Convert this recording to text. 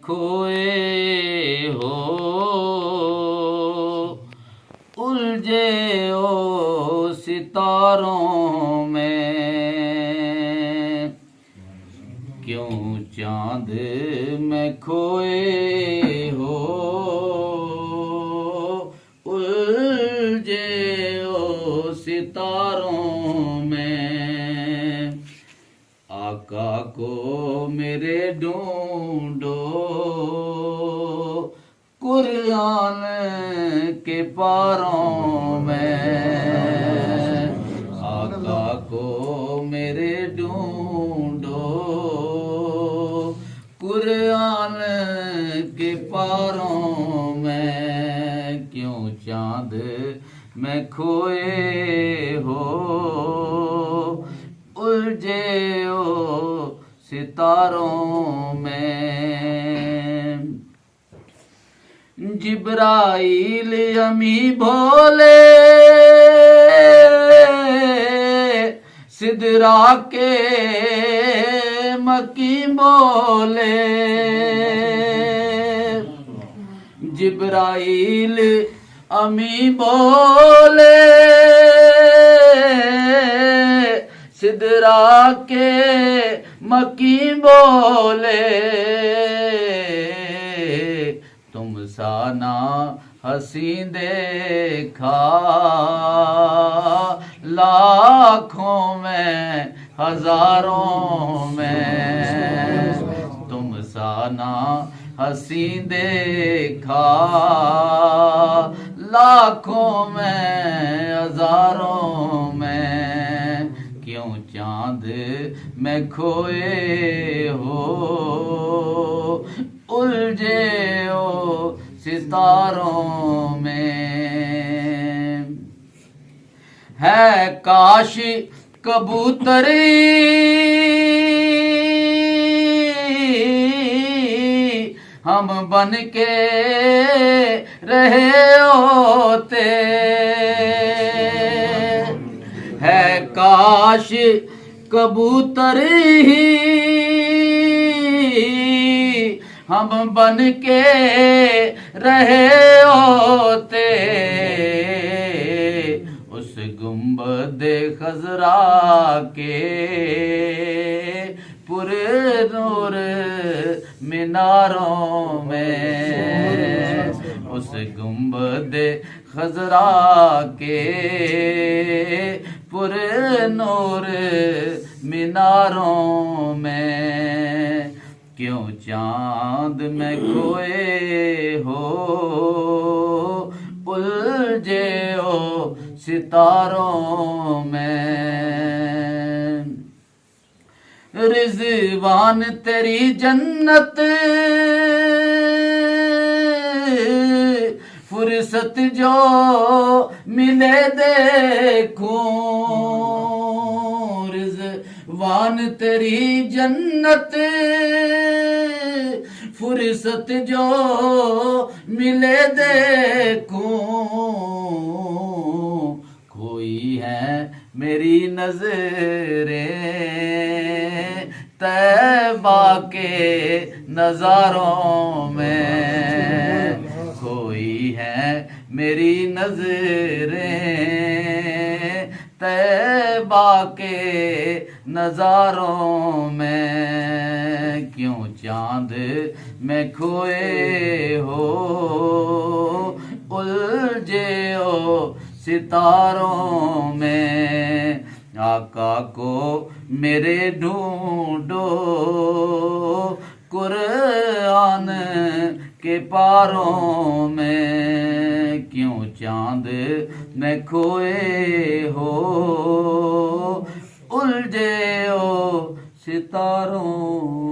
खोए हो, उलझे हो सितारों में, क्यों चांद में खोए हो, उलझे हो सितारों में। आका को मेरे ढूंढो कुरान के पारों में, आका को मेरे ढूंढो कुरान के पारों में, क्यों चांद में खोए हो, उलझे हो सितारों में। जिब्राइल अमी भोले सिदरा के मकी बोले, जिब्राइल अमी बोले सिदरा के मकी बोले, तुम साना हसी देखा लाखों में हजारों में, तुम साना हसी देखा लाखों में हजारों में, क्यों चांद में खोए हो, उलझे हो सितारों में। है काश कबूतरी हम बन के रहे होते, है काश कबूतरी हम बन के रहे होते, उस गुंबदे खजरा के पूरे नूर मीनारों में, उस गुंबदे खजरा के पूरे नूर मीनारों में, क्यों चांद में खोए हो, उलझे हो सितारों में। रिजवान तेरी जन्नत फुर्सत जो मिले देखूं, रिजवान तेरी जन्नत फुर्सत जो मिले देखूं, कोई है मेरी नजरें तैबा के नजारों में, कोई है मेरी नजरें तैबा के नजारों में, क्यों चांद में खोए हो, उलझे हो सितारों में। आका को मेरे ढूंढो कुरान के पारों में, क्यों चांद में खोए हो, उलझे हो सितारों